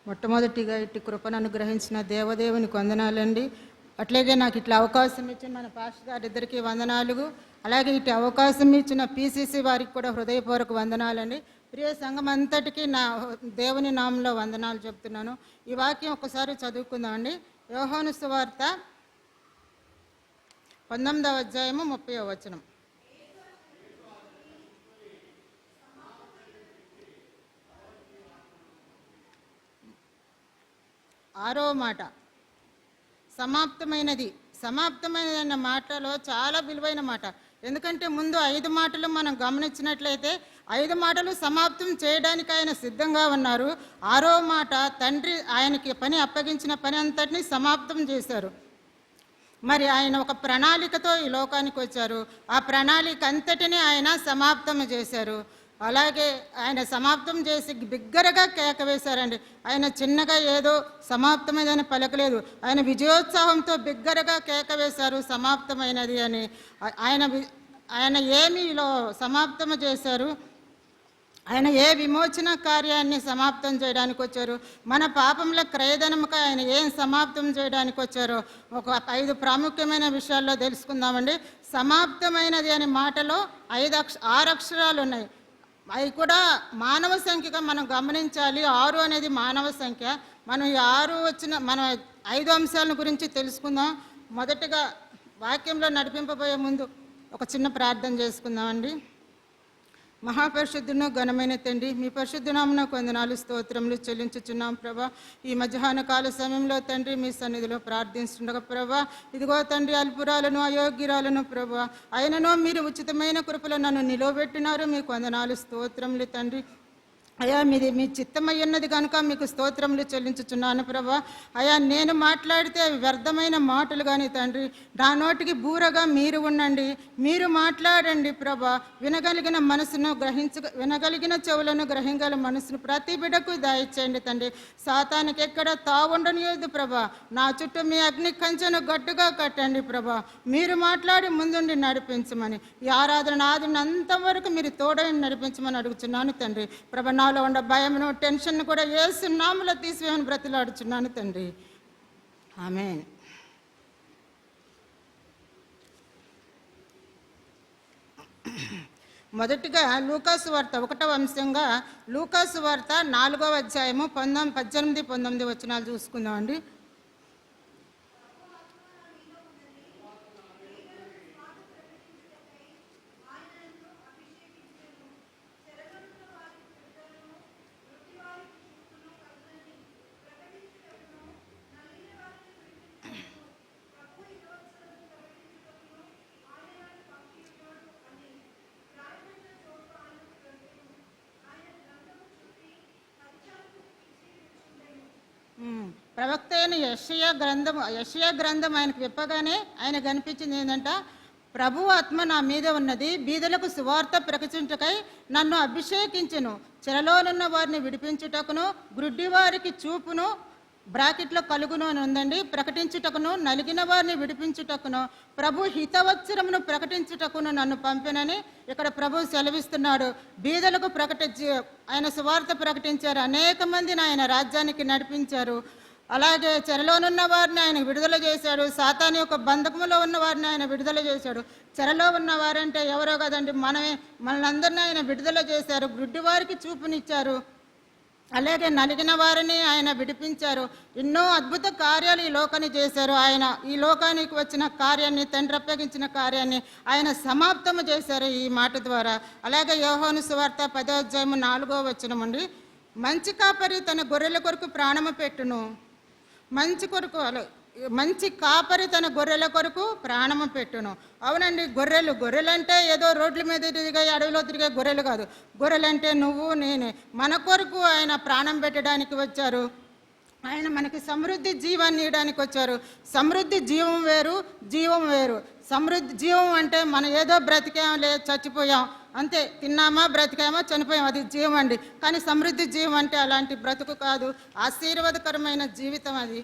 మొట్టమొదటిగా ఇట్టి కృపను అనుగ్రహించిన దేవదేవునికి వందనాలండి. అట్లాగే నాకు ఇట్లా అవకాశం ఇచ్చిన మన పాస్టర్ గారిద్దరికీ వందనాలు. అలాగే ఇటు అవకాశం ఇచ్చిన పిసిసి వారికి కూడా హృదయపూర్వక వందనాలండి. ప్రియ సంఘం అంతటికీ నా దేవుని నామంలో వందనాలు చెప్తున్నాను. ఈ వాక్యం ఒకసారి చదువుకుందామండి. యోహాను సువార్త 19వ అధ్యాయము 30వ వచనం. ఆరో మాట సమాప్తమైనది. సమాప్తమైనది అన్న మాటలో చాలా విలువైన మాట. ఎందుకంటే ముందు 5 మాటలు మనం గమనించినట్లయితే 5 మాటలు సమాప్తం చేయడానికి ఆయన సిద్ధంగా ఉన్నారు. ఆరో మాట తండ్రి ఆయనకి పని అప్పగించిన పని అంతటినీ సమాప్తం చేశారు. మరి ఆయన ఒక ప్రణాళికతో ఈ లోకానికి వచ్చారు. ఆ ప్రణాళిక అంతటినీ ఆయన సమాప్తం చేశారు. అలాగే ఆయన సమాప్తం చేసి బిగ్గరగా కేక వేశారండి. ఆయన చిన్నగా ఏదో సమాప్తమైనదని పలకలేదు. ఆయన విజయోత్సాహంతో బిగ్గరగా కేక వేశారు సమాప్తమైనది అని. ఆయన ఏమిలో సమాప్తం చేశారు? ఆయన ఏ విమోచన కార్యాన్ని సమాప్తం చేయడానికి వచ్చారు? మన పాపంలో క్రయధనముగా ఆయన ఏం సమాప్తం చేయడానికి వచ్చారో ఒక 5 ప్రాముఖ్యమైన విషయాల్లో తెలుసుకుందామండి. సమాప్తమైనది అనే మాటలో 6 అక్షరాలు ఉన్నాయి. అవి కూడా మానవ సంఖ్యగా మనం గమనించాలి. 6 అనేది మానవ సంఖ్య. మనం ఈ 6 వచ్చిన మనం 5 అంశాల గురించి తెలుసుకుందాం. మొదటగా వాక్యంలో నడిపింపబోయే ముందు ఒక చిన్న ప్రార్థన చేసుకుందామండి. మహాపరిశుద్ధును ఘనమైన తండ్రి, మీ పరిశుద్ధ నామమునకు వందనాలు స్తోత్రములు చెల్లించుచున్నాం ప్రభా. ఈ మధ్యాహ్న కాల సమయంలో తండ్రి మీ సన్నిధిలో ప్రార్థిస్తుండగా ప్రభా, ఇదిగో తండ్రి అల్పురాలను అయోగ్యురాలను ప్రభా, ఆయనను మీరు ఉచితమైన కృపలో నన్ను నిలవబెట్టినారు. మీకు వందనాలు స్తోత్రములు తండ్రి. అయ్యా మీది మీ చిత్తమై ఉన్నది కనుక మీకు స్తోత్రములు చెల్లించుచున్నాను ప్రభా. అయ్యా నేను మాట్లాడితే వ్యర్థమైన మాటలు కానీ తండ్రి, నా నోటికి బూరగా మీరు ఉండండి. మీరు మాట్లాడండి ప్రభా. వినగలిగిన మనసును వినగలిగిన చెవులను గ్రహించగల మనసును ప్రతి బిడ్డకు దయచేయండి తండ్రి. సాతానికి ఎక్కడ తావుండనియొద్దు ప్రభా. నా చుట్టూ మీ అగ్ని కంచెను గట్టిగా కట్టండి ప్రభా. మీరు మాట్లాడి ముందుండి నడిపించమని, ఈ ఆరాధన ఆదిన అంతవరకు మీరు తోడై నడిపించమని అడుగుతున్నాను తండ్రి. ప్రభా, నాలో ఉన్న భయమును టెన్షన్ కూడా యేసు నామములో తీసివేయమని బ్రతిలాడుచున్నాను తండ్రి. ఆమేన్. మొదటిగా లూకాసు వార్త 1వ అంశంగా లూకాసు వార్త 4వ అధ్యాయము 18, 19 వచనాలు చూసుకుందామండి. ప్రవక్త అయిన యెషయా గ్రంథం ఆయనకు విప్పగానే ఆయన కనిపించింది ఏంటంట, ప్రభు ఆత్మ నా మీద ఉన్నది, బీదలకు సువార్త ప్రకటించుటకై నన్ను అభిషేకించును, చెరలోనున్న వారిని విడిపించుటకును, గ్రుడ్డి వారికి చూపును బ్రాకెట్లో కలుగును అని ఉందండి, ప్రకటించుటకును, నలిగిన వారిని విడిపించుటకును, ప్రభు హితవత్సరమును ప్రకటించుటకును నన్ను పంపినని ఇక్కడ ప్రభు సెలవిస్తున్నాడు. బీదలకు ఆయన సువార్త ప్రకటించారు. అనేక మందిని ఆయన రాజ్యానికి నడిపించారు. అలాగే చెరలోనున్న వారిని ఆయన విడుదల చేశాడు. సాతాను యొక్క బంధకములో ఉన్న వారిని ఆయన విడుదల చేశాడు. చెరలో ఉన్న వారంటే ఎవరో కదండి, మనల్ని అందరినీ ఆయన విడుదల చేశారు. గుడ్డి వారికి చూపునిచ్చారు. అలాగే నలిగిన వారిని ఆయన విడిపించారు. ఎన్నో అద్భుత కార్యాలు ఈ లోకాన్ని చేశారు. ఆయన ఈ లోకానికి వచ్చిన కార్యాన్ని, తండ్రి అప్పగించిన కార్యాన్ని ఆయన సమాప్తము చేశారు ఈ మాట ద్వారా. అలాగే యోహాను సువార్త 10వ అధ్యాయము 4వ వచనం అండి. మంచి కాపరి తన గొర్రెల కొరకు ప్రాణము పెట్టును. మంచి కాపరి తన గొర్రెల కొరకు ప్రాణము పెట్టును. అవునండి, గొర్రెలంటే ఏదో రోడ్ల మీద తిరిగే, అడవిలో తిరిగే గొర్రెలు కాదు. గొర్రెలంటే నువ్వు నేనే. మన కొరకు ఆయన ప్రాణం పెట్టడానికి వచ్చారు. ఆయన మనకి సమృద్ధి జీవాన్ని ఇవ్వడానికి వచ్చారు. సమృద్ధి జీవం వేరు, జీవం వేరు. సమృద్ధి జీవం అంటే మనం ఏదో బ్రతికాం, లేదు చచ్చిపోయాం అంతే, తిన్నామా బ్రతికామా చనిపోయాం, అది జీవం అండి. కానీ సమృద్ధి జీవం అంటే అలాంటి బ్రతుకు కాదు, ఆశీర్వాదకరమైన జీవితం అది.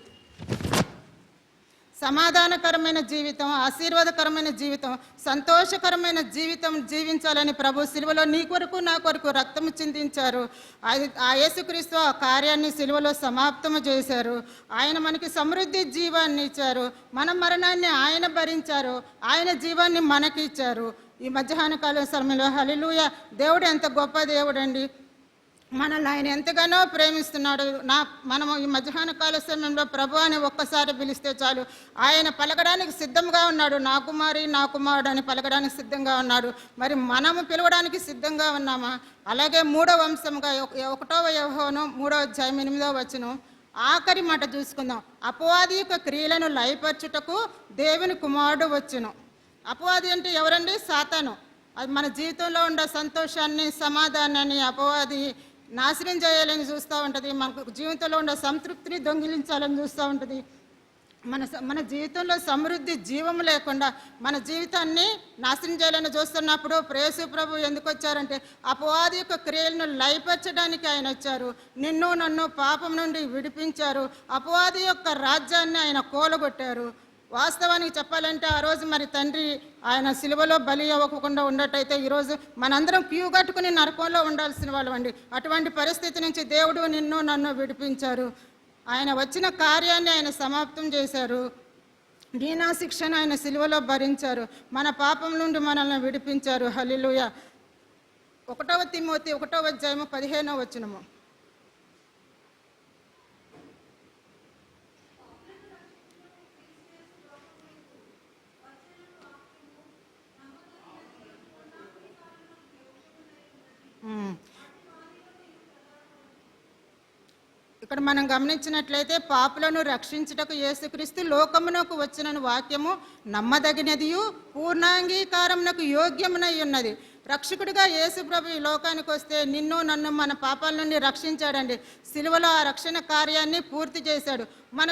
సమాధానకరమైన జీవితం, ఆశీర్వాదకరమైన జీవితం, సంతోషకరమైన జీవితం జీవించాలని ప్రభు సిలువలో నీ కొరకు నా కొరకు రక్తము చిందించారు. ఆ యేసుక్రీస్తు ఆ కార్యాన్ని సిలువలో సమాప్తము చేశారు. ఆయన మనకి సమృద్ధి జీవాన్ని ఇచ్చారు. మన మరణాన్ని ఆయన భరించారు, ఆయన జీవాన్ని మనకి ఇచ్చారు. ఈ మధ్యాహ్న కాల సమయంలో హల్లెలూయా, దేవుడు ఎంత గొప్ప దేవుడు అండి. మనల్ని ఆయన ఎంతగానో ప్రేమిస్తున్నాడు. మనము ఈ మధ్యాహ్న కాల సమయంలో ప్రభు అని ఒక్కసారి పిలిస్తే చాలు, ఆయన పలకడానికి సిద్ధంగా ఉన్నాడు. నా కుమారి నా కుమారుడు అని పలకడానికి సిద్ధంగా ఉన్నాడు. మరి మనము పిలవడానికి సిద్ధంగా ఉన్నామా? అలాగే 3వ అంశంగా 1వ యోహాను 3వ అధ్యాయం 8వ వచనం ఆఖరి మాట చూసుకుందాం. అపవాది యొక్క క్రియలను లయపరచుటకు దేవుని కుమారుడు వచ్చును. అపవాది అంటే ఎవరండి? సాతాను. అది మన జీవితంలో ఉండే సంతోషాన్ని, సమాధానాన్ని అపవాది నాశనం చేయాలని చూస్తూ ఉంటుంది. మనకు జీవితంలో ఉండే సంతృప్తిని దొంగిలించాలని చూస్తూ ఉంటుంది. మన జీవితంలో సమృద్ధి జీవము లేకుండా మన జీవితాన్ని నాశనం చేయాలని చూస్తున్నప్పుడు యేసు ప్రభు ఎందుకు వచ్చారంటే అపవాది యొక్క క్రియలను లయపరచడానికి ఆయన వచ్చారు. నిన్ను నన్ను పాపం నుండి విడిపించారు. అపవాది యొక్క రాజ్యాన్ని ఆయన కూలగొట్టారు. వాస్తవానికి చెప్పాలంటే ఆ రోజు మరి తండ్రి ఆయన సిలువలో బలి అవ్వకుండా ఉన్నట్టయితే ఈరోజు మనందరం క్యూ కట్టుకుని నరకంలో ఉండాల్సిన వాళ్ళం అండి. అటువంటి పరిస్థితి నుంచి దేవుడు నిన్ను నన్ను విడిపించారు. ఆయన వచ్చిన కార్యాన్ని ఆయన సమాప్తం చేశారు. దీనా శిక్షను ఆయన సిలువలో భరించారు. మన పాపం నుండి మనల్ని విడిపించారు. హల్లెలూయా. 1వ తిమోతి 1వ అధ్యాయము 15వ వచనము. ఇక్కడ మనం గమనించినట్లయితే పాపులను రక్షించుటకు యేసుక్రీస్తు లోకమునకు వచ్చిన వాక్యము నమ్మదగినదియు పూర్ణాంగీకారమునకు యోగ్యమునై ఉన్నది. రక్షకుడిగా యేసు ప్రభు ఈ లోకానికి వస్తే నిన్ను నన్ను మన పాపాల నుండి రక్షించాడండి. సిలువలో ఆ రక్షణ కార్యాన్ని పూర్తి చేశాడు. మన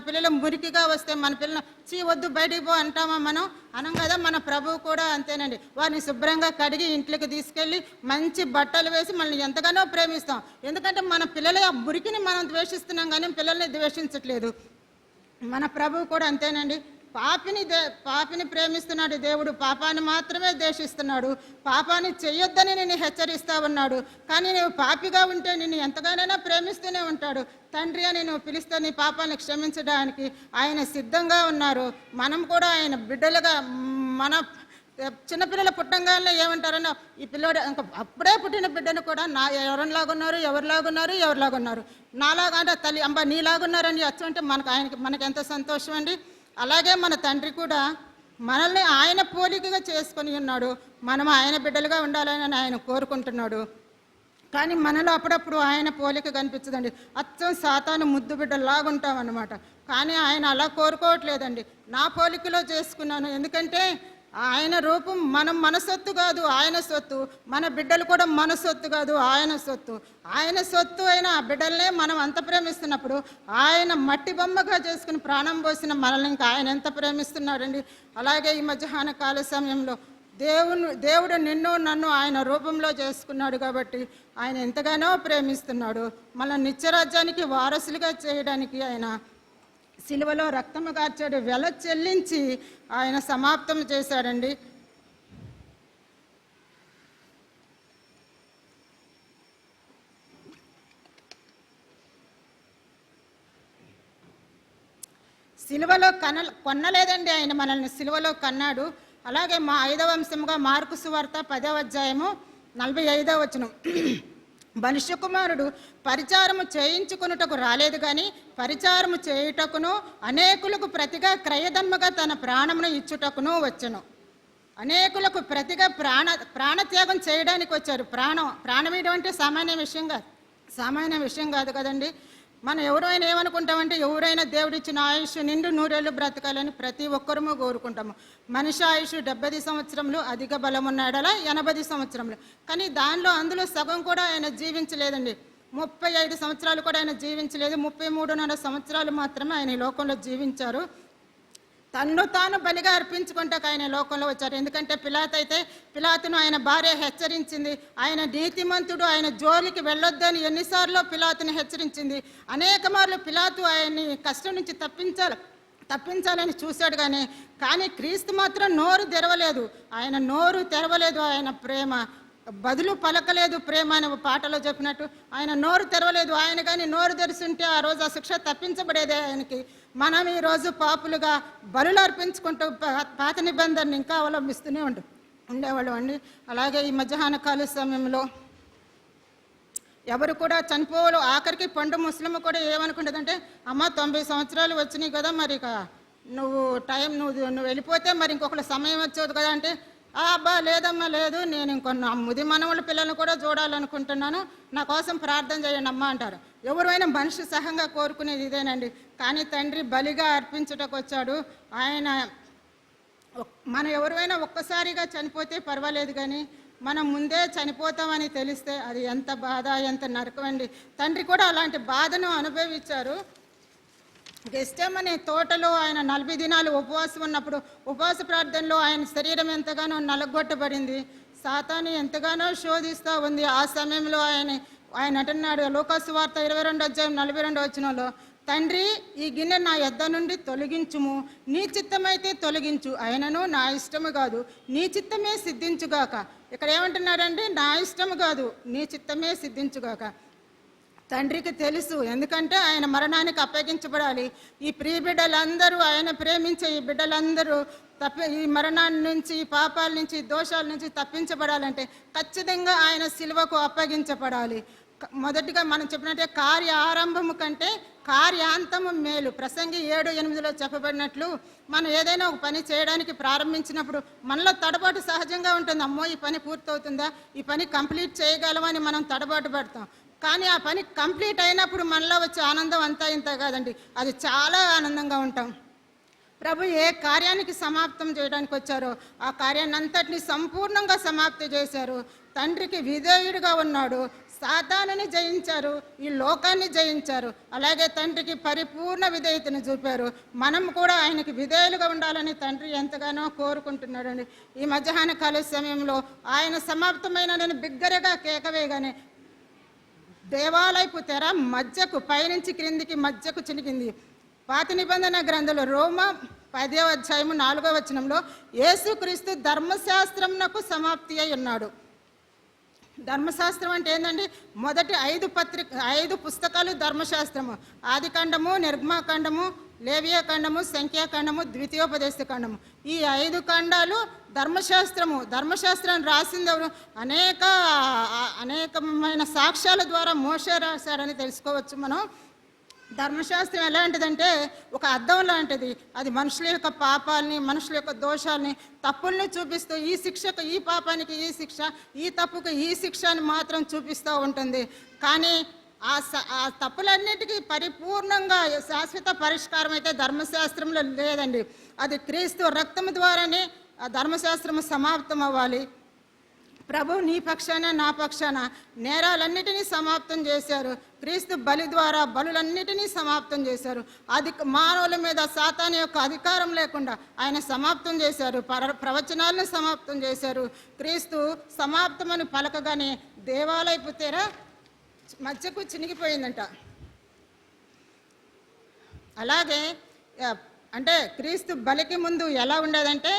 పిల్లలు మురికిగా వస్తే మన పిల్లలు వద్దు బయటికి పో అంటామా? మనం అనం కదా. మన ప్రభువు కూడా అంతేనండి. వారిని శుభ్రంగా కడిగి ఇంట్లోకి తీసుకెళ్ళి మంచి బట్టలు వేసి మనల్ని ఎంతగానో ప్రేమిస్తాం. ఎందుకంటే మన పిల్లల మురికిని మనం ద్వేషిస్తున్నాం కానీ పిల్లల్ని ద్వేషించట్లేదు. మన ప్రభువు కూడా అంతేనండి. పాపిని ప్రేమిస్తున్నాడు దేవుడు, పాపాన్ని మాత్రమే ద్వేషిస్తున్నాడు. పాపాన్ని చెయ్యొద్దని నేను హెచ్చరిస్తా ఉన్నాడు. కానీ నువ్వు పాపిగా ఉంటే నిన్ను ఎంతగానైనా ప్రేమిస్తూనే ఉంటాడు. తండ్రి అని నువ్వు పిలిస్తే నీ పాపాన్ని క్షమించడానికి ఆయన సిద్ధంగా ఉన్నారు. మనం కూడా ఆయన బిడ్డలుగా మన చిన్నపిల్లలు పుట్టంగానే ఏమంటారన్నా ఈ పిల్లోడు ఇంకా అప్పుడే పుట్టిన బిడ్డను కూడా ఎవరిలాగున్నారు నాలాగా అంటే తల్లి అంబ నీలాగున్నారని వచ్చుంటే మనకు ఎంత సంతోషం అండి. అలాగే మన తండ్రి కూడా మనల్ని ఆయన పోలికగా చేసుకొని ఉన్నాడు. మనం ఆయన బిడ్డలుగా ఉండాలని ఆయన కోరుకుంటున్నాడు. కానీ మనలో అప్పుడప్పుడు ఆయన పోలిక కనిపించదండి. అచ్చం సాతాను ముద్దు బిడ్డలాగుంటాం అన్నమాట. కానీ ఆయన అలా కోరుకోవట్లేదండి. నా పోలికలో చేసుకున్నాను. ఎందుకంటే ఆయన రూపం మన సొత్తు కాదు, ఆయన సొత్తు. మన బిడ్డలు కూడా మన సొత్తు కాదు, ఆయన సొత్తు. ఆయన సొత్తు అయిన ఆ బిడ్డలనే మనం అంత ప్రేమిస్తున్నప్పుడు ఆయన మట్టి బొమ్మగా చేసుకుని ప్రాణం పోసిన మనల్ని ఇంకా ఆయన ఎంత ప్రేమిస్తున్నాడండి. అలాగే ఈ మధ్యాహ్న కాల సమయంలో దేవుడు నిన్ను నన్ను ఆయన రూపంలో చేసుకున్నాడు కాబట్టి ఆయన ఎంతగానో ప్రేమిస్తున్నాడు. మన నిత్యరాజ్యానికి వారసులుగా చేయడానికి ఆయన సిలువలో రక్తము కార్చాడు, వెల చెల్లించి ఆయన సమాప్తం చేశాడండి. సిలువలో కొనలేదండి, ఆయన మనల్ని సిలువలో కన్నాడు. అలాగే 5వ అంశంగా మార్కు సువార్త 10వ అధ్యాయము 45వ వచనం. మనుష్య కుమారుడు పరిచారము చేయించుకున్నటకు రాలేదు కానీ పరిచారము చేయుటకును అనేకులకు ప్రతిగా క్రయధర్మగా తన ప్రాణమును ఇచ్చుటకును వచ్చును. అనేకులకు ప్రతిగా ప్రాణత్యాగం చేయడానికి వచ్చారు. ప్రాణం ఇటువంటి సామాన్య విషయం కాదు కదండి. మనం ఎవరైనా ఏమనుకుంటామంటే ఎవరైనా దేవుడిచ్చిన ఆయుష్ నిండు 100 ఏళ్ళు బ్రతకాలని ప్రతి ఒక్కరము కోరుకుంటాము. మనిషి ఆయుష్ 70 సంవత్సరములు, అధిక బలం ఉన్నాడలా 80 సంవత్సరములు. కానీ అందులో సగం కూడా ఆయన జీవించలేదండి. 35 సంవత్సరాలు కూడా ఆయన జీవించలేదు. 33.5 సంవత్సరాలు మాత్రమే ఆయన ఈ లోకంలో జీవించారు. తన్ను తాను బలిగా అర్పించుకుంటాక ఆయన లోకంలో వచ్చారు. ఎందుకంటే పిలాతును ఆయన భార్య హెచ్చరించింది. ఆయన నీతిమంతుడు, ఆయన జోలికి వెళ్ళొద్దని ఎన్నిసార్లు పిలాతుని హెచ్చరించింది. అనేక మార్లు పిలాతు ఆయన్ని కష్టం నుంచి తప్పించాలని చూశాడు. కానీ క్రీస్తు మాత్రం నోరు తెరవలేదు. ఆయన నోరు తెరవలేదు. ఆయన ప్రేమ బదులు పలకలేదు. ప్రేమ అని పాటలో చెప్పినట్టు ఆయన నోరు తెరవలేదు. ఆయన కానీ నోరు తెరిచుంటే ఆ రోజు ఆ శిక్ష తప్పించబడేదే ఆయనకి. మనం ఈరోజు పాపులుగా బలులు అర్పించుకుంటూ పాత నిబంధనని ఇంకా అవలంబిస్తూనే ఉండేవాళ్ళం అండి. అలాగే ఈ మధ్యాహ్న కాల సమయంలో ఎవరు కూడా చనిపోవాలి. ఆఖరికి పండు ముస్లిం కూడా ఏమనుకుంటుందంటే, అమ్మ 90 సంవత్సరాలు వచ్చినాయి కదా, మరి నువ్వు నువ్వు వెళ్ళిపోతే మరి ఇంకొకళ్ళ సమయం వచ్చేది కదా అంటే, అబ్బా లేదమ్మా లేదు, నేను ఇంకొన్న ముది మనవాళ్ళ పిల్లల్ని కూడా చూడాలనుకుంటున్నాను, నా కోసం ప్రార్థన చేయండి అమ్మ అంటారు. ఎవరైనా మనిషి సహంగా కోరుకునేది ఇదేనండి. కానీ తండ్రి బలిగా అర్పించుటకు వచ్చాడు. ఆయన మనం ఎవరైనా ఒక్కసారిగా చనిపోతే పర్వాలేదు, కానీ మనం ముందే చనిపోతామని తెలిస్తే అది ఎంత బాధ, ఎంత నరకం అండి. తండ్రి కూడా అలాంటి బాధను అనుభవించారు. గెస్టెమనే తోటలో ఆయన 40 దినాలు ఉపవాసం ఉన్నప్పుడు ఉపవాస ప్రార్థనలో ఆయన శరీరం ఎంతగానో నలగొట్టబడింది. సాతాను ఎంతగానో శోధిస్తూ ఉంది. ఆ సమయంలో ఆయన అంటున్నాడు, లోకాసు వార్త 22:42 తండ్రి, ఈ గిన్నె నా యొద్ద నుండి తొలగించుము, నీ చిత్తమైతే తొలగించు, ఆయనను నా ఇష్టము కాదు నీ చిత్తమే సిద్ధించుగాక. ఇక్కడ ఏమంటున్నాడండి? నా ఇష్టము కాదు నీ చిత్తమే సిద్ధించుగాక. తండ్రికి తెలుసు, ఎందుకంటే ఆయన మరణానికి అప్పగించబడాలి. ఈ ప్రియ బిడ్డలందరూ, ఆయన ప్రేమించే ఈ బిడ్డలందరూ ఈ మరణాన్ని నుంచి, ఈ పాపాల నుంచి, దోషాల నుంచి తప్పించబడాలంటే ఖచ్చితంగా ఆయన సిలువకు అప్పగించబడాలి. మొదటిగా మనం చెప్పినట్టే కార్య ఆరంభము కంటే కార్యాంతము మేలు. ప్రసంగి 7:8 చెప్పబడినట్లు, మనం ఏదైనా ఒక పని చేయడానికి ప్రారంభించినప్పుడు మనలో తడబాటు సహజంగా ఉంటుంది. అమ్మో ఈ పని పూర్తవుతుందా, ఈ పని కంప్లీట్ చేయగలమని మనం తడబాటు పడతాం. కానీ ఆ పని కంప్లీట్ అయినప్పుడు మనలో వచ్చే ఆనందం అంతా ఇంత కాదండి, అది చాలా ఆనందంగా ఉంటాం. ప్రభు ఏ కార్యానికి సమాప్తం చేయడానికి వచ్చారో ఆ కార్యాన్ని అంతటిని సంపూర్ణంగా సమాప్తి చేశారు. తండ్రికి విధేయుడిగా ఉన్నాడు, సాతానుని జయించారు, ఈ లోకాన్ని జయించారు. అలాగే తండ్రికి పరిపూర్ణ విధేయతను చూపారు. మనం కూడా ఆయనకి విధేయులుగా ఉండాలని తండ్రి ఎంతగానో కోరుకుంటున్నాడండి. ఈ మధ్యాహ్న కాల సమయంలో ఆయన సమాప్తమైన నేను బిగ్గరగా కేకవేయగానే దేవాలయపు తెర మధ్యకు, పైనుంచి క్రిందికి మధ్యకు చినిగింది. పాత నిబంధన గ్రంథంలో రోమా 10:4 యేసుక్రీస్తు ధర్మశాస్త్రంనకు సమాప్తి అయి ఉన్నాడు. ధర్మశాస్త్రం అంటే ఏంటండి? మొదటి 5 పుస్తకాలు ధర్మశాస్త్రము. ఆదికాండము, నిర్గమాకాండము, లేవియాకాండము, సంఖ్యాకాండము, ద్వితీయోపదేశకాండము. ఈ 5 కాండాలు ధర్మశాస్త్రము. ధర్మశాస్త్రాన్ని రాసింది ఎవరు? అనేకమైన సాక్ష్యాల ద్వారా మోషే రాశాడని తెలుసుకోవచ్చు మనం. ధర్మశాస్త్రం ఎలాంటిదంటే ఒక అద్దం లాంటిది. అది మనుషుల యొక్క పాపాలని, మనుషుల యొక్క దోషాలని, తప్పుల్ని చూపిస్తూ ఈ శిక్షకు, ఈ పాపానికి ఈ శిక్ష, ఈ తప్పుకు ఈ శిక్ష అని మాత్రం చూపిస్తూ ఉంటుంది. కానీ ఆ తప్పులన్నిటికీ పరిపూర్ణంగా శాశ్వత పరిష్కారం అయితే ధర్మశాస్త్రంలో లేదండి. అది క్రీస్తు రక్తము ద్వారానే ఆ ధర్మశాస్త్రము సమాప్తం అవ్వాలి. ప్రభు నీ పక్షాన నా పక్షాన నేరాలన్నిటినీ సమాప్తం చేశారు. క్రీస్తు బలి ద్వారా బలులన్నిటినీ సమాప్తం చేశారు. మానవుల మీద సాతాను యొక్క అధికారం లేకుండా ఆయన సమాప్తం చేశారు. ప్రవచనాలను సమాప్తం చేశారు. క్రీస్తు సమాప్తమని పలకగానే దేవాలయపు తెర మధ్యకు చినిగిపోయిందంట. అలాగే అంటే క్రీస్తు బలికి ముందు ఎలా ఉండేదంటే,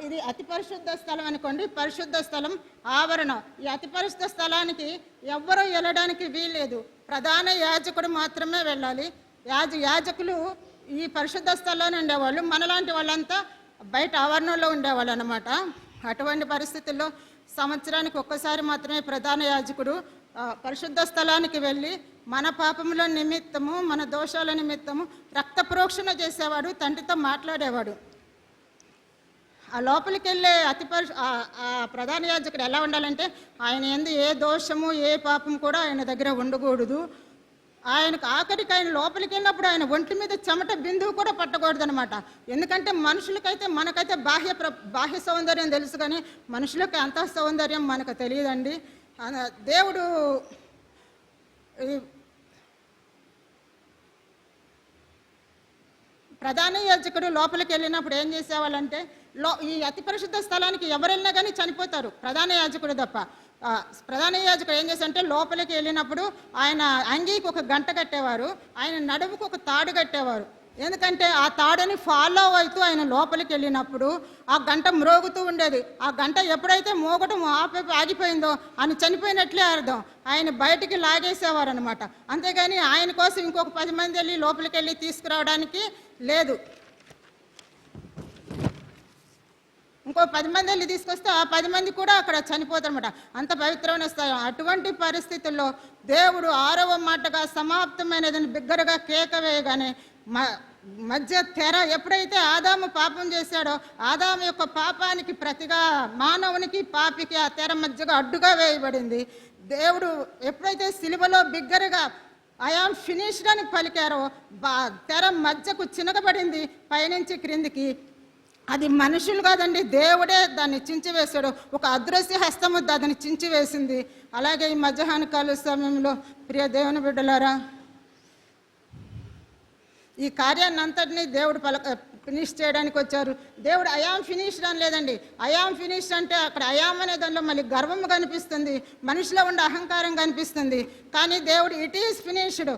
ఇది అతి పరిశుద్ధ స్థలం అనుకోండి, పరిశుద్ధ స్థలం ఆవరణం. ఈ అతి పరిశుద్ధ స్థలానికి ఎవ్వరూ వెళ్ళడానికి వీల్లేదు, ప్రధాన యాజకుడు మాత్రమే వెళ్ళాలి. యాజకులు ఈ పరిశుద్ధ స్థలంలో ఉండేవాళ్ళు, మనలాంటి వాళ్ళంతా బయట ఆవరణలో ఉండేవాళ్ళు అన్నమాట. అటువంటి పరిస్థితుల్లో సంవత్సరానికి ఒక్కసారి మాత్రమే ప్రధాన యాజకుడు పరిశుద్ధ స్థలానికి వెళ్ళి మన పాపముల నిమిత్తము, మన దోషాల నిమిత్తము రక్త ప్రోక్షణ చేసేవాడు, తండ్రితో మాట్లాడేవాడు. ఆ లోపలికి వెళ్ళే ప్రధాన యాజకుడు ఎలా ఉండాలంటే, ఆయన యందు ఏ దోషము ఏ పాపం కూడా ఆయన దగ్గర ఉండకూడదు. ఆయనకు ఆఖరికి ఆయన లోపలికి వెళ్ళినప్పుడు ఆయన ఒంటి మీద చెమట బిందువు కూడా పట్టకూడదు అనమాట. ఎందుకంటే మనుషులకైతే, మనకైతే బాహ్య సౌందర్యం తెలుసు, కానీ మనుషులకి అంతః సౌందర్యం మనకు తెలియదండి. దేవుడు ప్రధాన యాజకుడు లోపలికి వెళ్ళినప్పుడు ఏం చేసేవాళ్ళంటే ఈ అతి పరిశుద్ధ స్థలానికి ఎవరు వెళ్ళినా కానీ చనిపోతారు, ప్రధాన యాజకుడు తప్ప. ప్రధాన యాజకుడు ఏం చేశారంటే లోపలికి వెళ్ళినప్పుడు ఆయన అంగీకి ఒక గంట కట్టేవారు, ఆయన నడుముకు ఒక తాడు కట్టేవారు. ఎందుకంటే ఆ తాడుని ఫాలో అవుతూ ఆయన లోపలికి వెళ్ళినప్పుడు ఆ గంట మ్రోగుతూ ఉండేది. ఆ గంట ఎప్పుడైతే మోగటం ఆగిపోయిందో ఆయన చనిపోయినట్లే అర్థం. ఆయన బయటికి లాగేసేవారు అనమాట. అంతేగాని ఆయన కోసం ఇంకొక 10 మంది వెళ్ళి లోపలికి వెళ్ళి తీసుకురావడానికి లేదు. ఇంకో 10 మంది వెళ్ళి తీసుకొస్తే ఆ 10 మంది కూడా అక్కడ చనిపోతారు అనమాట. అంత పవిత్రమైన స్థాయి. అటువంటి పరిస్థితుల్లో దేవుడు 6వ మాటగా సమాప్తమైనదని బిగ్గరగా కేక వేయగానే మధ్య తెర, ఎప్పుడైతే ఆదాము పాపం చేశాడో ఆదాము యొక్క పాపానికి ప్రతిగా మానవునికి పాపికి ఆ తెర మధ్యగా అడ్డుగా వేయబడింది. దేవుడు ఎప్పుడైతే సిలువలో బిగ్గరగా ఐ యామ్ ఫినిష్డ్ అని పలికారో తెర మధ్యకు చినగబడింది పైనుంచి క్రిందికి. అది మనుషులు కాదండి, దేవుడే దాన్ని చించివేశాడు. ఒక అదృశ్య హస్తము దాన్ని చించివేసింది. అలాగే ఈ మధ్యాహ్న కాల సమయంలో ప్రియ దేవుని బిడ్డలారా, ఈ కార్యాన్ని అంతటినీ దేవుడు ఫినిష్ చేయడానికి వచ్చారు. దేవుడు ఐఆమ్ ఫినిష్డ్ అని లేదండి. ఐఆమ్ ఫినిష్డ్ అంటే అక్కడ ఐఆమ్ అనే దానిలో మళ్ళీ గర్వం కనిపిస్తుంది, మనిషిలో ఉండే అహంకారం కనిపిస్తుంది. కానీ దేవుడు ఇట్ ఈస్ ఫినిష్డ్,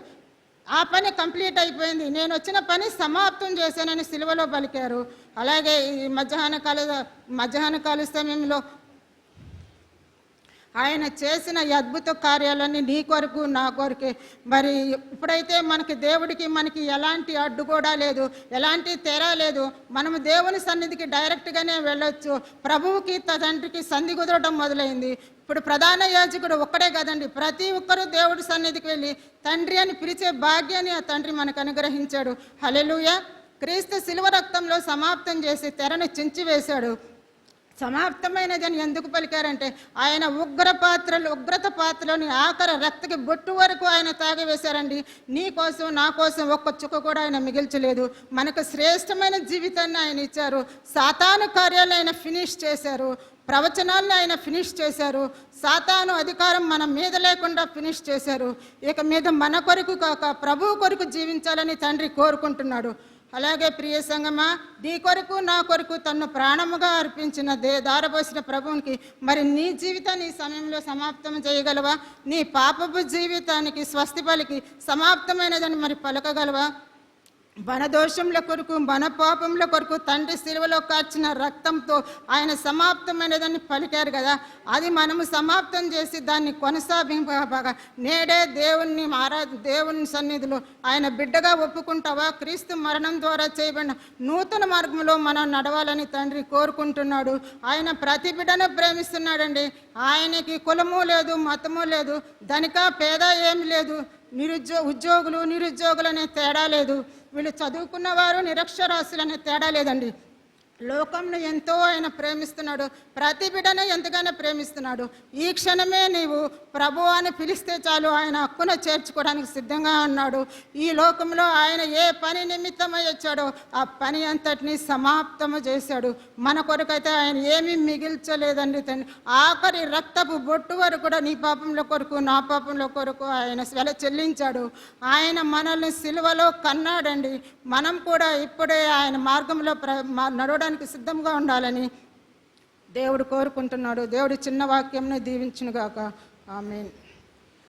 ఆ పని కంప్లీట్ అయిపోయింది, నేను వచ్చిన పని సమాప్తం చేశానని సిలువలో పలికారు. అలాగే ఈ మధ్యాహ్న కాల సమయంలో ఆయన చేసిన ఈ అద్భుత కార్యాలన్నీ నీ కొరకు నా కొరకే. మరి ఇప్పుడైతే మనకి దేవుడికి మనకి ఎలాంటి అడ్డు కూడా లేదు, ఎలాంటి తెర లేదు. మనము దేవుని సన్నిధికి డైరెక్ట్గానే వెళ్ళొచ్చు. ప్రభువుకి తండ్రికి సంధి కుదరడం మొదలైంది. ఇప్పుడు ప్రధాన యాజకుడు ఒక్కడే కదండి, ప్రతి ఒక్కరూ దేవుడి సన్నిధికి వెళ్ళి తండ్రి అని పిలిచే భాగ్యాన్ని ఆ తండ్రి మనకు అనుగ్రహించాడు. హల్లెలూయా. క్రీస్తు శిలువ రక్తంలో సమాప్తం చేసి తెరను చించివేశాడు. సమాప్తమైనదని ఎందుకు పలికారంటే ఆయన ఉగ్రత పాత్రలోని ఆఖరి రక్తకి బొట్టు వరకు ఆయన తాగివేశారండి. నీ కోసం నా కోసం ఒక్క చుక్క కూడా ఆయన మిగిల్చలేదు. మనకు శ్రేష్టమైన జీవితాన్ని ఆయన ఇచ్చారు. సాతాను కార్యాలను ఆయన ఫినిష్ చేశారు, ప్రవచనాలను ఆయన ఫినిష్ చేశారు, సాతాను అధికారం మన మీద లేకుండా ఫినిష్ చేశారు. ఇక మీద మన కొరకు కాక ప్రభువు కొరకు జీవించాలని తండ్రి కోరుకుంటున్నాడు. అలాగే ప్రియ సంగమా, నీ కొరకు నా కొరకు తన్ను ప్రాణముగా అర్పించిన దారపోసిన ప్రభువునికి మరి నీ జీవితాన్ని ఈ సమయంలో సమాప్తం చేయగలవా? నీ పాపపు జీవితానికి స్వస్తి పలికి సమాప్తమైనదని మరి పలకగలవా? మన దోషముల కొరకు మన పాపముల కొరకు తండ్రి శిలువలో కార్చిన రక్తంతో ఆయన సమాప్తమైనదని పలికారు కదా, అది మనము సమాప్తం చేసి దాన్ని కొనసాగింపగా నేడే దేవుని సన్నిధిలో ఆయన బిడ్డగా ఒప్పుకుంటావా? క్రీస్తు మరణం ద్వారా చేయబడిన నూతన మార్గంలో మనం నడవాలని తండ్రి కోరుకుంటున్నాడు. ఆయన ప్రతి బిడ్డను ప్రేమిస్తున్నాడండి. ఆయనకి కులము లేదు, మతము లేదు, ధనిక పేద ఏమి లేదు, ఉద్యోగులు నిరుద్యోగులు అనే తేడా లేదు, వీళ్ళు చదువుకున్న వారు నిరక్షరాస్యులు అనే తేడా లేదండి. లోకంను ఎంతో ఆయన ప్రేమిస్తున్నాడు, ప్రతి బిడ్డను ఎంతగానో ప్రేమిస్తున్నాడు. ఈ క్షణమే నీవు ప్రభు అని పిలిస్తే చాలు ఆయన హక్కున చేర్చుకోవడానికి సిద్ధంగా ఉన్నాడు. ఈ లోకంలో ఆయన ఏ పని నిమిత్తమై వచ్చాడో ఆ పని అంతటినీ సమాప్తము చేశాడు. మన కొరకైతే ఆయన ఏమీ మిగిల్చలేదండి తండ్రి. ఆఖరి రక్తపు బొట్టు వరకు కూడా నీ పాపంలో కొరకు నా పాపంలో కొరకు ఆయన వెల చెల్లించాడు. ఆయన మనల్ని సిలువలో కన్నాడండి. మనం కూడా ఇప్పుడే ఆయన మార్గంలో నడవడానికి సిద్ధంగా ఉండాలని దేవుడు కోరుకుంటున్నాడు. దేవుడి చిన్న వాక్యంను దీవించునుగాక. ఆమేన్.